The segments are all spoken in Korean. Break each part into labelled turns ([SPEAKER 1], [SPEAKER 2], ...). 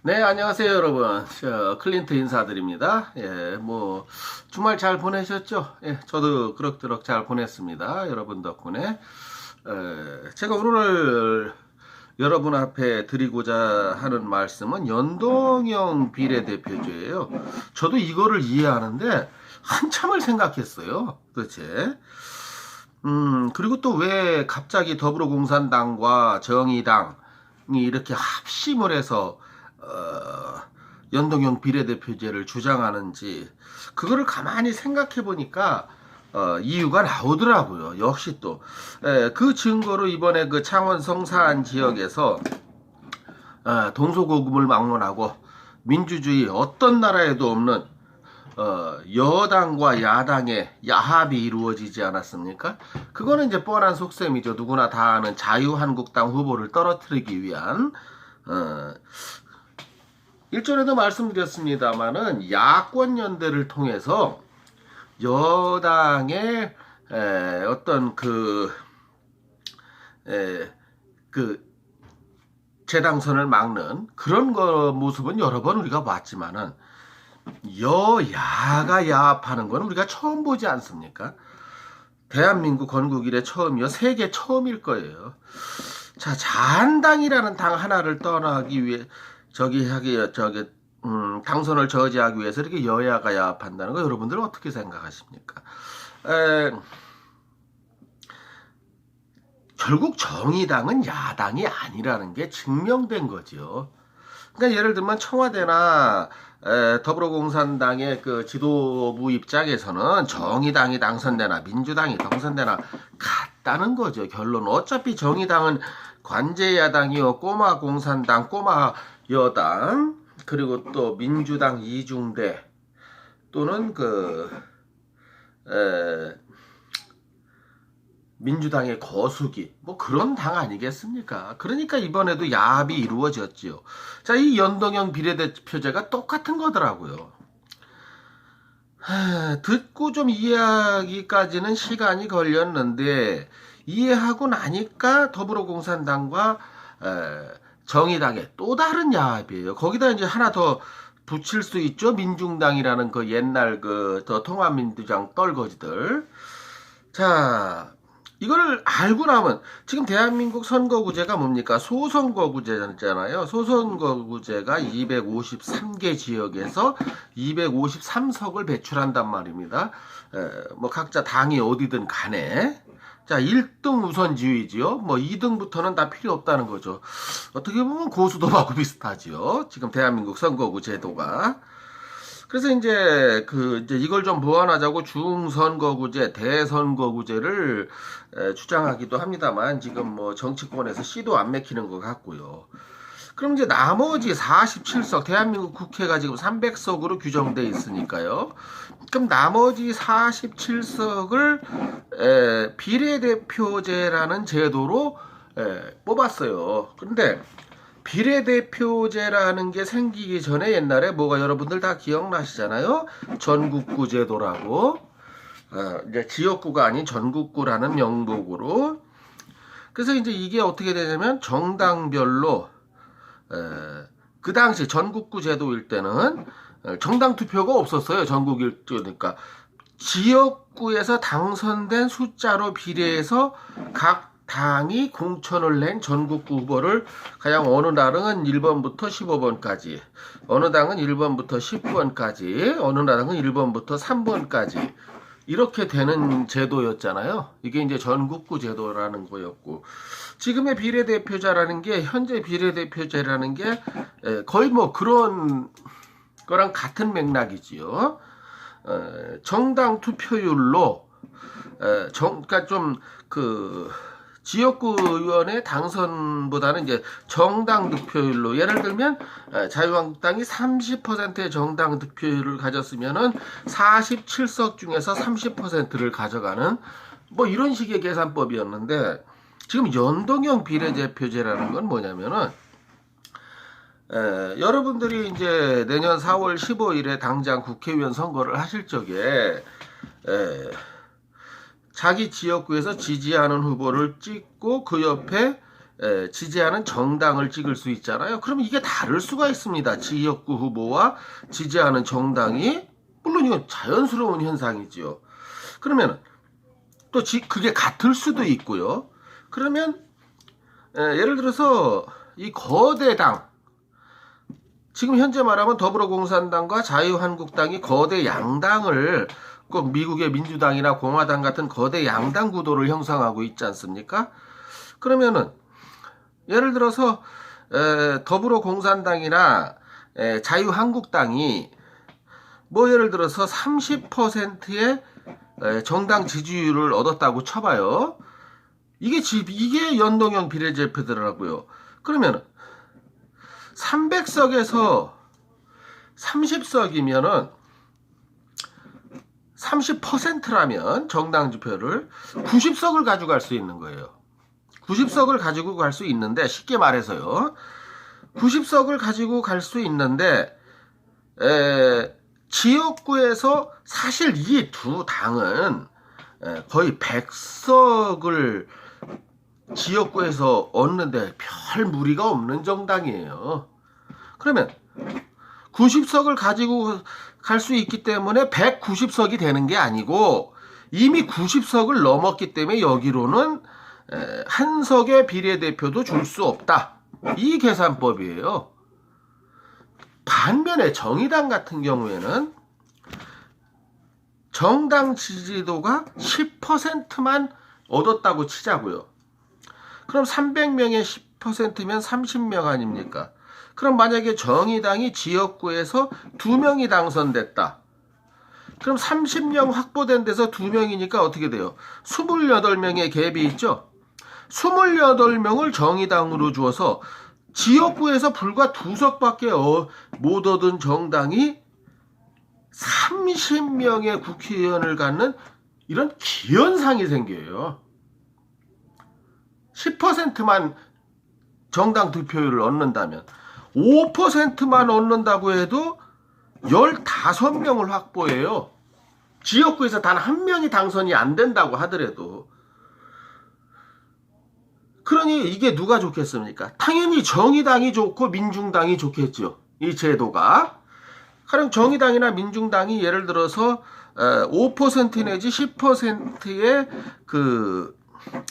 [SPEAKER 1] 네, 안녕하세요, 여러분. 클린트 인사드립니다. 주말 잘 보내셨죠? 예, 저도 그럭저럭 잘 보냈습니다. 여러분 덕분에. 제가 오늘 여러분 앞에 드리고자 하는 말씀은 연동형 비례대표제예요. 저도 이거를 이해하는데 한참을 생각했어요. 도대체. 그리고 또 왜 갑자기 더불어공산당과 정의당이 이렇게 합심을 해서 연동형 비례대표제를 주장하는지 그거를 가만히 생각해 보니까 이유가 나오더라고요. 역시 또 그 증거로 이번에 그 창원 성산 지역에서 동서고금을 막론하고 민주주의 어떤 나라에도 없는 여당과 야당의 야합이 이루어지지 않았습니까? 그거는 이제 뻔한 속셈이죠. 누구나 다 아는 자유한국당 후보를 떨어뜨리기 위한 일전에도 말씀드렸습니다마는 야권 연대를 통해서 여당의 어떤 재당선을 막는 그런 모습은 여러 번 우리가 봤지만은 여야가 야합하는 건 우리가 처음 보지 않습니까? 대한민국 건국 이래 처음이요, 세계 처음일 거예요. 자, 자한당이라는 당 하나를 떠나기 위해 당선을 저지하기 위해서 이렇게 여야가 야합한다는 거 여러분들은 어떻게 생각하십니까? 결국 정의당은 야당이 아니라는 게 증명된 거죠. 그러니까 예를 들면 청와대나 더불어공산당의 그 지도부 입장에서는 정의당이 당선되나 민주당이 당선되나 같다는 거죠. 결론은 어차피 정의당은 관제야당이요, 꼬마 공산당, 꼬마 여당, 그리고 또 민주당 이중대 또는 민주당의 거수기 뭐 그런 당 아니겠습니까? 그러니까 이번에도 야합이 이루어졌지요. 자, 이 연동형 비례대표제가 똑같은 거더라고요. 듣고 좀 이해하기까지는 시간이 걸렸는데 이해하고 나니까 더불어공산당과 정의당의 또 다른 야합이에요. 거기다 이제 하나 더 붙일 수 있죠. 민중당이라는 그 옛날 더 통합민주당 떨거지들. 자, 이거를 알고 나면 지금 대한민국 선거구제가 뭡니까? 소선거구제잖아요. 소선거구제가 253개 지역에서 253석을 배출한단 말입니다. 뭐 각자 당이 어디든 간에. 자, 1등 우선지위지요. 뭐 2등부터는 다 필요 없다는 거죠. 어떻게 보면 고수도하고 비슷하지요. 지금 대한민국 선거구 제도가. 그래서 이제 이걸 좀 보완하자고 중선거구제, 대선거구제를 주장하기도 합니다만 지금 뭐 정치권에서 씨도 안 맥히는 것 같고요. 그럼 이제 나머지 47석, 대한민국 국회가 지금 300석으로 규정돼 있으니까요. 그럼 나머지 47석을 비례대표제라는 제도로 뽑았어요. 근데 비례대표제라는 게 생기기 전에 옛날에 뭐가 여러분들 다 기억나시잖아요. 전국구 제도라고. 이제 지역구가 아닌 전국구라는 명목으로. 그래서 이제 이게 어떻게 되냐면 정당별로 그 당시 전국구 제도일 때는 정당 투표가 없었어요. 전국일 때니까 지역구에서 당선된 숫자로 비례해서 각 당이 공천을 낸 전국구 후보를 가령 어느 당은 1번부터 15번까지, 어느 당은 1번부터 10번까지, 어느 당은 1번부터 3번까지 이렇게 되는 제도였잖아요. 이게 이제 전국구 제도라는 거였고, 지금의 비례대표제라는 게, 현재 비례대표제라는 게 거의 뭐 그런 거랑 같은 맥락이지요. 정당 투표율로 그러니까 좀 지역구 의원의 당선보다는 이제 정당 득표율로, 예를 들면 자유한국당이 30%의 정당 득표율을 가졌으면은 47석 중에서 30%를 가져가는 뭐 이런 식의 계산법이었는데, 지금 연동형 비례대표제라는 건 뭐냐면은 여러분들이 이제 내년 4월 15일에 당장 국회의원 선거를 하실 적에 자기 지역구에서 지지하는 후보를 찍고 그 옆에 지지하는 정당을 찍을 수 있잖아요. 그러면 이게 다를 수가 있습니다. 지역구 후보와 지지하는 정당이, 물론 이건 자연스러운 현상이지요. 그러면 또 그게 같을 수도 있고요. 그러면 예를 들어서 이 거대 당, 지금 현재 말하면 더불어공산당과 자유한국당이 거대 양당을, 꼭 미국의 민주당이나 공화당 같은 거대 양당 구도를 형성하고 있지 않습니까? 그러면은 예를 들어서 더불어공산당이나 자유한국당이 뭐 예를 들어서 30%의 정당 지지율을 얻었다고 쳐봐요. 이게 연동형 비례대표더라고요. 그러면 300석에서 30석이면은 30%라면 정당 지표를 90석을 가져갈 수 있는 거예요. 90석을 가지고 갈 수 있는데, 쉽게 말해서요. 90석을 가지고 갈 수 있는데, 지역구에서 사실 이 두 당은 거의 100석을 지역구에서 얻는데 별 무리가 없는 정당이에요. 그러면 90석을 가지고 갈 수 있기 때문에 190석이 되는 게 아니고 이미 90석을 넘었기 때문에 여기로는 한 석의 비례대표도 줄 수 없다. 이 계산법이에요. 반면에 정의당 같은 경우에는 정당 지지도가 10%만 얻었다고 치자고요. 그럼 300명의 10%면 30명 아닙니까? 그럼 만약에 정의당이 지역구에서 2명이 당선됐다. 그럼 30명 확보된 데서 2명이니까 어떻게 돼요? 28명의 갭이 있죠? 28명을 정의당으로 주어서 지역구에서 불과 2석밖에 못 얻은 정당이 30명의 국회의원을 갖는 이런 기현상이 생겨요. 10%만 정당 득표율을 얻는다면 5%만 얻는다고 해도 15명을 확보해요. 지역구에서 단 한 명이 당선이 안 된다고 하더라도. 그러니 이게 누가 좋겠습니까? 당연히 정의당이 좋고 민중당이 좋겠죠. 이 제도가. 그럼 정의당이나 민중당이 예를 들어서 5% 내지 10%의 그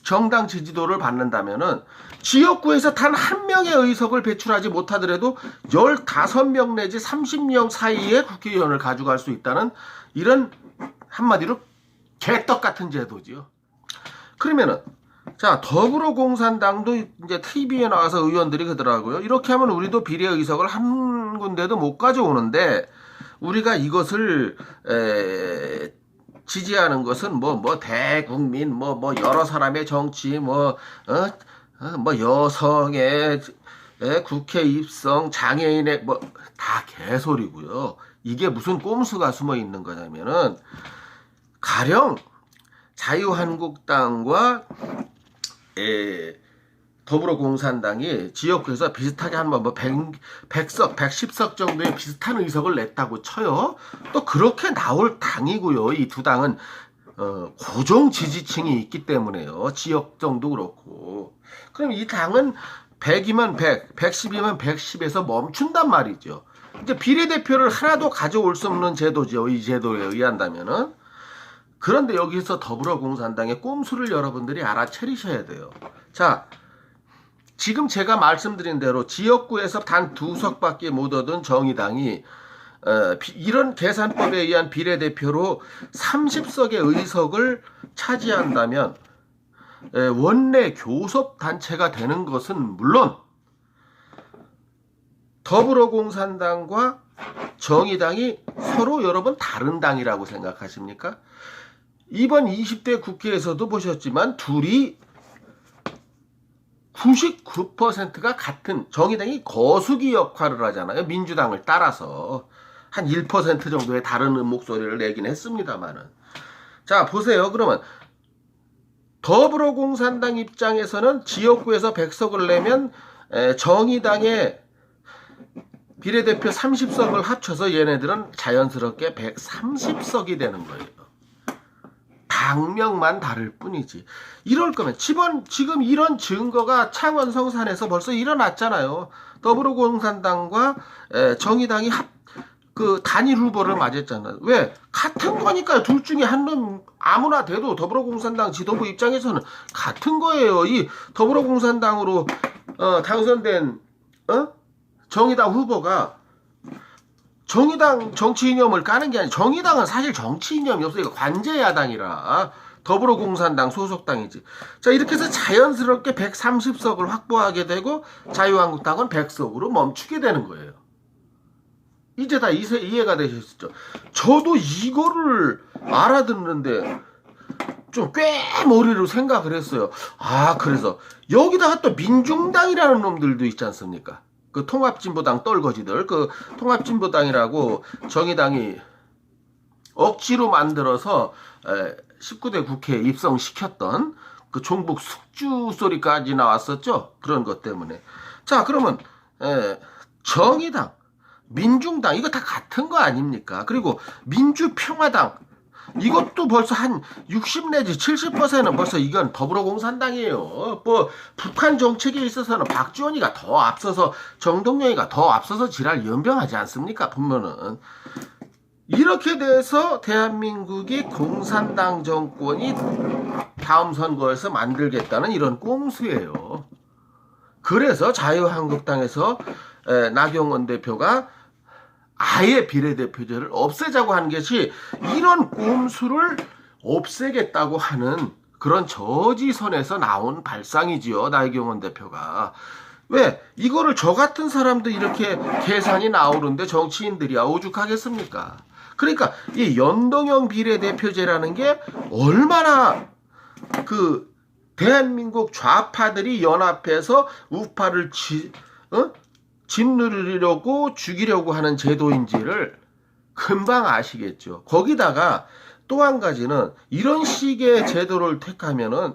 [SPEAKER 1] 정당 지지도를 받는다면은 지역구에서 단 한 명의 의석을 배출하지 못하더라도 15명 내지 30명 사이의 국회의원을 가져갈 수 있다는, 이런 한마디로 개떡 같은 제도지요. 그러면은 자, 더불어공산당도 이제 TV에 나와서 의원들이 그러더라고요. 이렇게 하면 우리도 비례 의석을 한 군데도 못 가져오는데, 우리가 이것을 지지하는 것은 뭐 대국민 뭐 여러 사람의 정치 뭐 여성의 국회 입성, 장애인의 뭐 다 개소리고요. 이게 무슨 꼼수가 숨어 있는 거냐면은, 가령 자유한국당과 더불어공산당이 지역구에서 비슷하게 한 100석, 110석 정도의 비슷한 의석을 냈다고 쳐요. 또 그렇게 나올 당이고요. 이 두 당은 고정 지지층이 있기 때문에요. 지역정도 그렇고. 그럼 이 당은 100이면 100, 110이면 110에서 멈춘단 말이죠. 이제 비례대표를 하나도 가져올 수 없는 제도죠. 이 제도에 의한다면은. 그런데 여기서 더불어공산당의 꼼수를 여러분들이 알아차리셔야 돼요. 자, 지금 제가 말씀드린 대로 지역구에서 단 2석밖에 못 얻은 정의당이 이런 계산법에 의한 비례대표로 30석의 의석을 차지한다면 원내 교섭단체가 되는 것은 물론, 더불어공산당과 정의당이 서로 여러분 다른 당이라고 생각하십니까? 이번 20대 국회에서도 보셨지만 둘이 99%가 같은, 정의당이 거수기 역할을 하잖아요. 민주당을 따라서 한 1% 정도의 다른 목소리를 내긴 했습니다만은. 자, 보세요. 그러면 더불어공산당 입장에서는 지역구에서 100석을 내면 정의당의 비례대표 30석을 합쳐서 얘네들은 자연스럽게 130석이 되는 거예요. 당명만 다를 뿐이지. 이럴 거면 지금 이런 증거가 창원 성산에서 벌써 일어났잖아요. 더불어공산당과 정의당이 그 단일 후보를 맞았잖아요. 왜? 같은 거니까요. 둘 중에 한 놈 아무나 돼도 더불어공산당 지도부 입장에서는 같은 거예요. 이 더불어공산당으로 당선된 정의당 후보가 정의당 정치 이념을 까는 게 아니라 정의당은 사실 정치 이념이 없어요. 관제 야당이라 더불어공산당 소속당이지. 자, 이렇게 해서 자연스럽게 130석을 확보하게 되고 자유한국당은 100석으로 멈추게 되는 거예요. 이제 다 이해가 되셨죠? 저도 이거를 알아듣는데 좀 꽤 머리로 생각을 했어요. 아, 그래서 여기다가 또 민중당이라는 놈들도 있지 않습니까? 그 통합진보당 떨거지들, 그 통합진보당이라고 정의당이 억지로 만들어서 19대 국회에 입성시켰던 그 종북 숙주 소리까지 나왔었죠. 그런 것 때문에. 자, 그러면 정의당, 민중당 이거 다 같은 거 아닙니까? 그리고 민주평화당 이것도 벌써 한 60 내지 70%는 벌써 이건 더불어공산당이에요. 뭐 북한 정책에 있어서는 박지원이가 더 앞서서 정동영이가 더 앞서서 지랄 연병하지 않습니까? 보면은 이렇게 돼서 대한민국이 공산당 정권이 다음 선거에서 만들겠다는 이런 꼼수예요. 그래서 자유한국당에서 나경원 대표가 아예 비례대표제를 없애자고 하는 것이 이런 꼼수를 없애겠다고 하는 그런 저지선에서 나온 발상이지요. 나경원 대표가. 왜? 이거를 저 같은 사람도 이렇게 계산이 나오는데 정치인들이야 오죽하겠습니까? 그러니까 이 연동형 비례대표제라는 게 얼마나 그 대한민국 좌파들이 연합해서 우파를 짓누르려고 죽이려고 하는 제도인지를 금방 아시겠죠. 거기다가 또 한 가지는 이런 식의 제도를 택하면은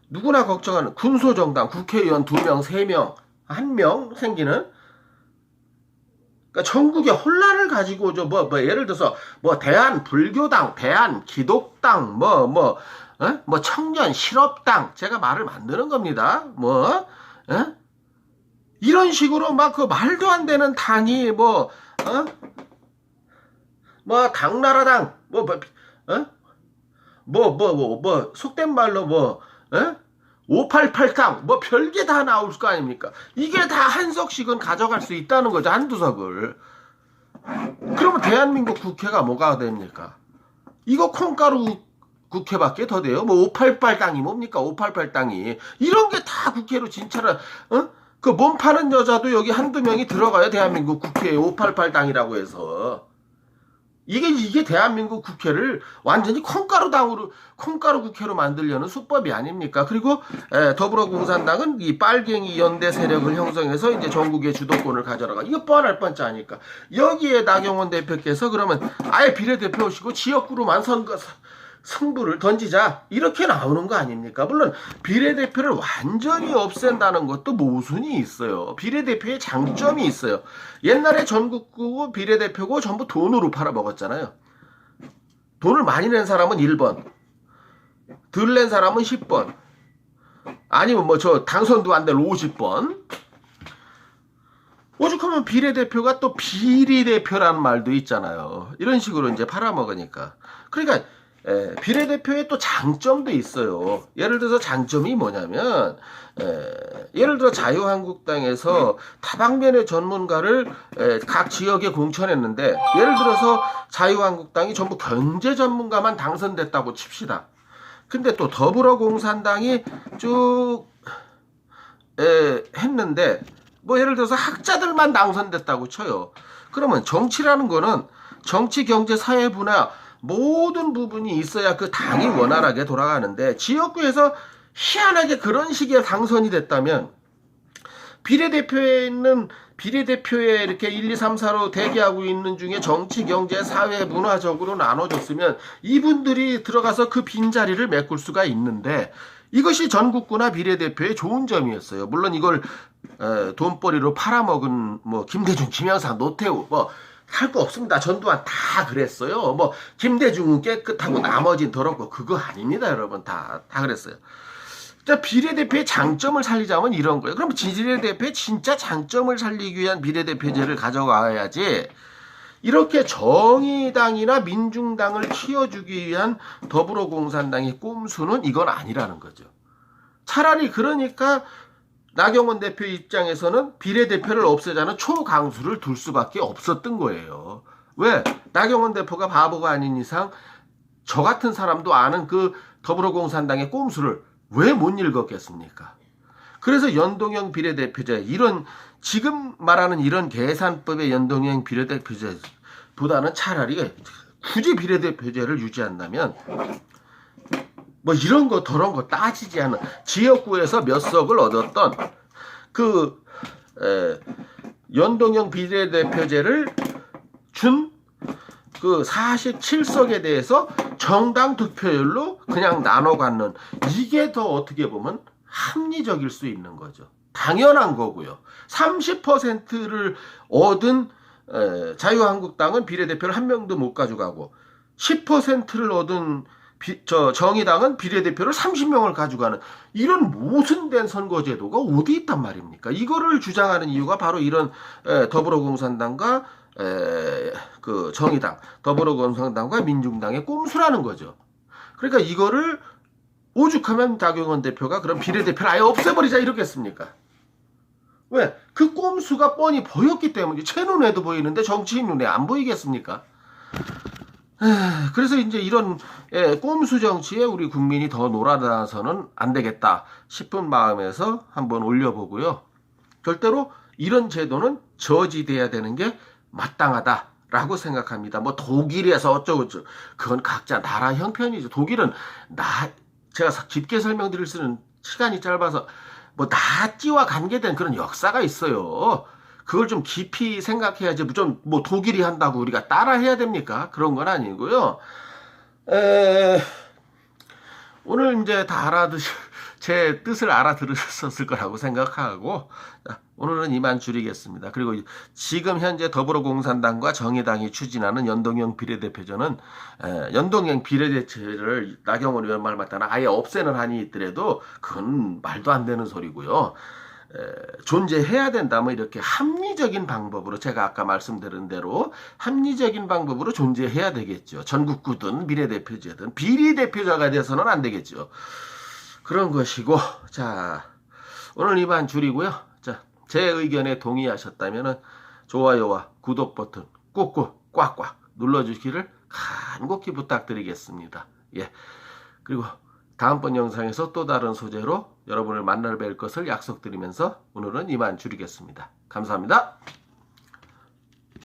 [SPEAKER 1] 누구나 걱정하는 군소정당 국회의원 2명, 3명, 1명 생기는 그러니까 전국에 혼란을 가지고 예를 들어서 대한불교당, 대한기독당, 청년 실업당 제가 말을 만드는 겁니다. 이런 식으로 막 그 말도 안 되는 당이 당나라당 속된 말로 588당 별게 다 나올 거 아닙니까? 이게 다 한 석씩은 가져갈 수 있다는 거죠. 한두 석을. 그러면 대한민국 국회가 뭐가 됩니까? 이거 콩가루 국회밖에 더 돼요. 588당이 뭡니까? 588당이. 이런 게 다 국회로 진짜로 그 몸 파는 여자도 여기 한두 명이 들어가요. 대한민국 국회에 588당이라고 해서. 이게 대한민국 국회를 완전히 콩가루 국회로 만들려는 수법이 아닙니까? 그리고 더불어공산당은 이 빨갱이 연대 세력을 형성해서 이제 전국의 주도권을 가져라가. 이거 뻔할 뻔짜 아니까. 여기에 나경원 대표께서 그러면 아예 비례대표시고 지역구로만 승부를 던지자 이렇게 나오는 거 아닙니까? 물론 비례대표를 완전히 없앤다는 것도 모순이 있어요. 비례대표의 장점이 있어요. 옛날에 전국구 비례대표고 전부 돈으로 팔아먹었잖아요. 돈을 많이 낸 사람은 1번, 덜 낸 사람은 10번, 아니면 당선도 안 될 50번. 오죽하면 비례대표가 또 비리대표라는 말도 있잖아요. 이런 식으로 이제 팔아먹으니까. 그러니까 비례대표의 또 장점도 있어요. 예를 들어서 장점이 뭐냐면 예를 들어 자유한국당에서 다방면의 전문가를 각 지역에 공천했는데 예를 들어서 자유한국당이 전부 경제 전문가만 당선됐다고 칩시다. 근데 또 더불어공산당이 쭉 했는데 예를 들어서 학자들만 당선됐다고 쳐요. 그러면 정치라는 거는 정치, 경제, 사회 분야 모든 부분이 있어야 그 당이 원활하게 돌아가는데 지역구에서 희한하게 그런 식의 당선이 됐다면 비례대표에 이렇게 1, 2, 3, 4로 대기하고 있는 중에 정치, 경제, 사회, 문화적으로 나눠줬으면 이분들이 들어가서 그 빈자리를 메꿀 수가 있는데 이것이 전국구나 비례대표의 좋은 점이었어요. 물론 이걸 돈벌이로 팔아먹은 김대중, 김영삼, 노태우 할 거 없습니다. 전두환 다 그랬어요. 뭐 김대중은 깨끗하고 나머진 더럽고 그거 아닙니다, 여러분. 다 그랬어요. 자, 비례대표의 장점을 살리자면 이런 거예요. 그럼 비례대표의 진짜 장점을 살리기 위한 비례대표제를 가져가야지. 이렇게 정의당이나 민중당을 키워주기 위한 더불어공산당의 꼼수는 이건 아니라는 거죠. 차라리 그러니까 나경원 대표 입장에서는 비례대표를 없애자는 초강수를 둘 수밖에 없었던 거예요. 왜? 나경원 대표가 바보가 아닌 이상 저 같은 사람도 아는 그 더불어공산당의 꼼수를 왜 못 읽었겠습니까? 그래서 연동형 비례대표제, 이런 지금 말하는 이런 계산법의 연동형 비례대표제보다는 차라리 굳이 비례대표제를 유지한다면 뭐 이런 거 저런 거 따지지 않은 지역구에서 몇 석을 얻었던 그 연동형 비례대표제를 준 그 47석에 대해서 정당 득표율로 그냥 나눠 갖는, 이게 더 어떻게 보면 합리적일 수 있는 거죠. 당연한 거고요. 30%를 얻은 자유한국당은 비례대표를 한 명도 못 가져가고 10%를 얻은 정의당은 비례대표를 30명을 가져가는 이런 모순된 선거제도가 어디 있단 말입니까? 이거를 주장하는 이유가 바로 이런 더불어공산당과 그 정의당, 더불어공산당과 민중당의 꼼수라는 거죠. 그러니까 이거를 오죽하면 나경원 대표가 그럼 비례대표를 아예 없애버리자 이러겠습니까? 왜? 그 꼼수가 뻔히 보였기 때문에. 제 눈에도 보이는데 정치인 눈에 안 보이겠습니까? 그래서 이제 이런 꼼수 정치에 우리 국민이 더 놀아나서는 안 되겠다 싶은 마음에서 한번 올려보고요. 절대로 이런 제도는 저지돼야 되는 게 마땅하다라고 생각합니다. 뭐 독일에서 어쩌고저쩌고 그건 각자 나라 형편이죠. 독일은 제가 깊게 설명드릴 수는 시간이 짧아서 뭐 나치와 관계된 그런 역사가 있어요. 그걸 좀 깊이 생각해야지 좀 뭐 독일이 한다고 우리가 따라 해야 됩니까? 그런 건 아니고요. 오늘 이제 다 제 뜻을 알아들으셨을 거라고 생각하고 오늘은 이만 줄이겠습니다. 그리고 지금 현재 더불어공산당과 정의당이 추진하는 연동형 비례대표제는 연동형 비례대표제를 나경원 의원 말 맞다나 아예 없애는 한이 있더라도 그건 말도 안 되는 소리고요. 존재해야 된다면 이렇게 합리적인 방법으로, 제가 아까 말씀드린 대로 합리적인 방법으로 존재해야 되겠죠. 전국구든 비례대표제든 비례대표자가 돼서는 안 되겠죠. 그런 것이고, 자, 오늘 이만 줄이고요. 자, 제 의견에 동의하셨다면 좋아요와 구독 버튼 꾹꾹 꽉꽉 눌러주시기를 간곡히 부탁드리겠습니다. 예. 그리고 다음번 영상에서 또 다른 소재로 여러분을 만나 뵐 것을 약속드리면서 오늘은 이만 줄이겠습니다. 감사합니다.